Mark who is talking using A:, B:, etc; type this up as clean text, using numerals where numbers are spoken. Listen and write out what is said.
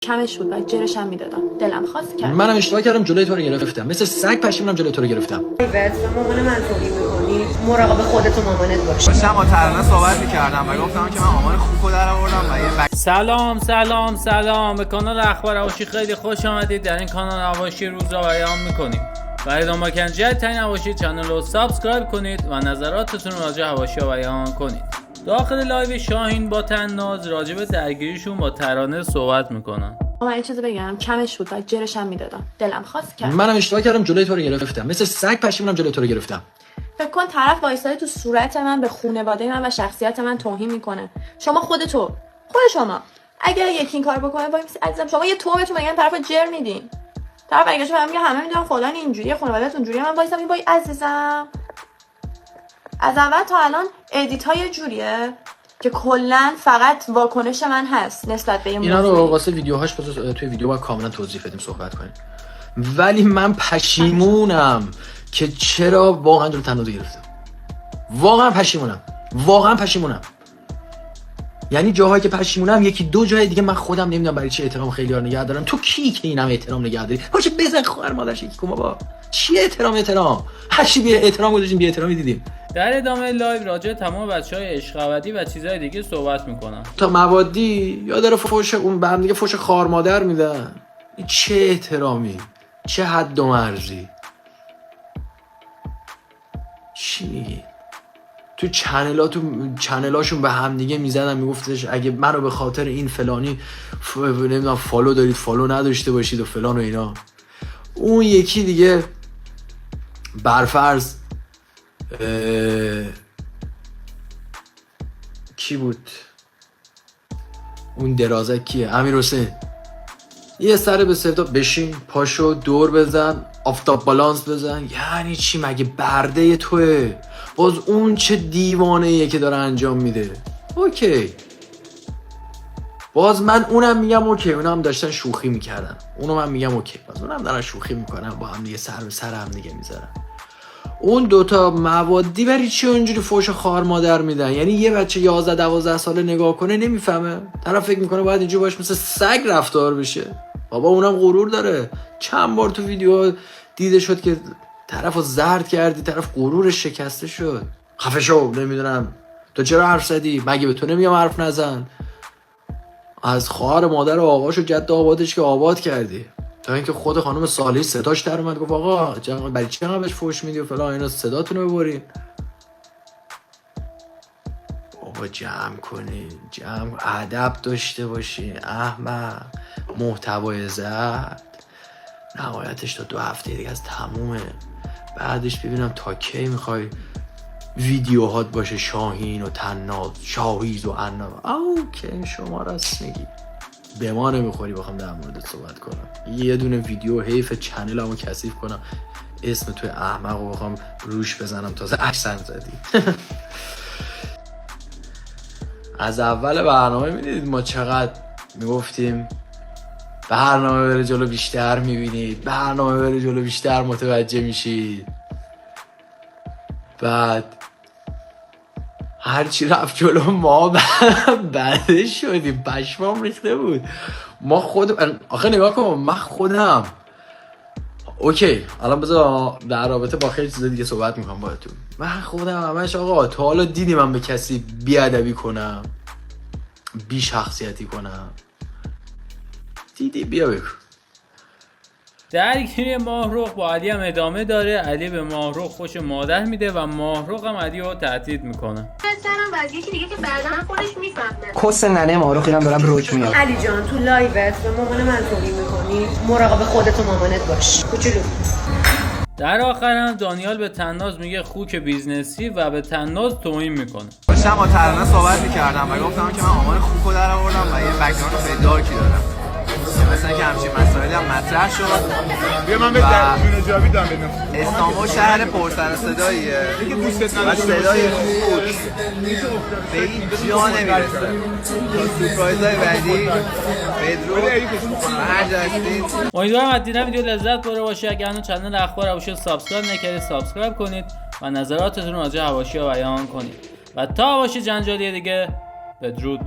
A: کمش بود و جرش هم میدادم. دلم خواست کردم.
B: منم اشتباه کردم جلوی تو رو گرفتم. مثل سگ پشیمونم جلوی تو رو گرفتم.
C: ایوت به مامان من توهین می‌کنی. مراقب خودت و مامانت باش.
D: داشتم با ترانه صحبت می‌کردم و گفتم که من آمار خوب در آوردم و یه
E: سلام به کانال اخبار حواشی خیلی خوش آمدید. در این کانال حواشی روز را بیان می‌کنیم. برای دنبال کردن جدیدترین حواشی کانال رو سابسکرایب کنید و نظراتتون راجع به حواشی رو بیان کنید. داخل لایو شاهین با تناز راجع به درگیریشون با ترانه صحبت میکنن.
A: من این چیزو بگم کمش بود و جرش هم میدادم. دلم خواست کردم.
B: منم اشتباه کردم جلوی تو رو گرفتم. مثل سگ پشیمونم جلوی تو رو گرفتم.
A: فکر کن طرف وایساده تو صورت من به خانواده من و شخصیت من توهین میکنه. شما خود شما اگر یکی این کار بکنه وای میسی عزیزم، شما یه توبتون میگن طرف جر میدین. طرف اگه شما میگه همه میدونن فلان اینجوریه، خانواده‌تون اونجوریه، من وایسام این وای عزیزم. از اول تا الان ادیت ها یه جوریه که کلا فقط واکنش من هست نسبت به این
B: اینا رو واسه ویدیوهاش توی ویدیو باید کاملا توضیح بدیم، صحبت کنیم. ولی من پشیمونم که چرا واقعا جلوی تناز گرفتم. واقعا پشیمونم. یعنی جاهایی که پشیمونم یکی دو جای دیگه من خودم نمیدونم برای چه احترام خیلی ها نگه دارم. تو کی که اینم احترام نگه داری؟ باشه بزن خواهر مادرش یکی کن بابا. چی احترام؟ هر چی بی احترام گذاشتیم بی احترامی دیدیم.
E: در ادامه لایو راجع تمام بچهای عشق ابدی و چیزهای دیگه صحبت میکنن.
B: تا موادی یا داره فوش اون به هم دیگه فوش خار مادر میدن. این چه احترامی؟ چه حد و مرزی؟ چی میگی؟ تو چنلاشون به هم دیگه میزدن میگفتش اگه منو به خاطر این فلانی نمیدونم فالو دارید فالو نداشته باشید و فلان و اینا. اون یکی دیگه برفرض کی بود؟ اون درازک کیه؟ امیر حسین. یه سر به سفتا بشین پاشو دور بزن آفتاب بالانس بزن. یعنی چی؟ مگه برده توه؟ باز اون چه دیوانه‌ایه که داره انجام میده. اوکی باز من اونم میگم اوکی، اونم داشتن شوخی میکردن، اونم من میگم اوکی، باز اونم دارن شوخی میکنن با هم دیگه سر به سر هم دیگه میذارن. اون دوتا موادی برای چی اونجوری فوش خار مادر میدن؟ یعنی یه بچه 11-12 ساله نگاه کنه نمیفهمه، طرف فکر میکنه باید اینجوری باش مثل سگ رفتار بشه. بابا اونم غرور داره. چند بار تو ویدیو دیده شد که طرفو زرد کردی، طرف غرورش شکسته شد. خفه شو، نمیدونم تو چرا حرف زدی، مگه به تو نمیام حرف نزن. از خواهر مادر و آقاش و جد آبادش که آباد کردی، تا اینکه خود خانم صالحی صداش در اومد گفت آقا برای چی انقدر بهش فحش میدی و فلان، اینا صداتون رو ببرین. بابا جمع کنین، ادب داشته باشین. احمق محتوای زد نهایتش تا 2 هفته دیگه از تمومه. بعدش ببینم تا کی میخوای ویدیوهات باشه شاهین و تناز، شاهیز و عناب. اوکی شما راست میگی، به ما نمیخوری بخوام در موردت صحبت کنم. یه دونه ویدیو حیف چنلمو کثیف کنم اسم توی احمق رو بخوام روش بزنم تازه احسن زدی. از اول برنامه میدید ما چقدر میگفتیم برنامه بره جلو بیشتر میبینید، برنامه بره جلو بیشتر متوجه میشید. بعد هرچی رفت جلو ما بعد شدیم، پشمام ریخته بود. ما آخه نگاه کن، من خودم اوکی الان بذار در رابطه با خیلی چیزا دیگه صحبت میکنم باهاتون. من خودم همش آقا تا حالا دیدی من به کسی بیادبی کنم، بی شخصیتی کنم؟ دیدی؟ بیا بگو.
E: درگیری ماهرخ با علی هم ادامه داره. علی به ماهرخ فحش مادر میده و ماهرخ هم علی رو تهدید میکنه.
C: سرم از یکی دیگه که بعداً خودش میفهمه.
F: کس ننه ماهرخ اینم دارم روک میاد.
C: علی جان تو لایوت به مامان من توهین می‌کنی. مراقب خودت و مامانت باش. کوچولو.
E: در آخر هم دانیال به تناز میگه خوک بیزنسی و به تناز توهین میکنه.
D: داشتم با ترانه صحبت می‌کردم و گفتم که من آمار خوب در آوردم و یه بک‌گراند خیلی دارکی دارم. مثلا که همچین مسائلی هم مطرح شد.
G: بیا من به جون جاوید دارم ببینم.
D: استانبول شهر پرسر و صداییه و صدای خوک به این جا نمیرسه. تا سورپرایزهای بعدی بدرود و هر جا هستید.
E: امیدوارم از دیدن ویدیو لذت برده باشه. اگر هنوز کانال اخبار حواشی رو سابسکرایب نکردید سابسکرایب کنید و نظراتتون راجع به حواشی رو بیان کنید. و تا حواشی جنجالی دیگه بدرود.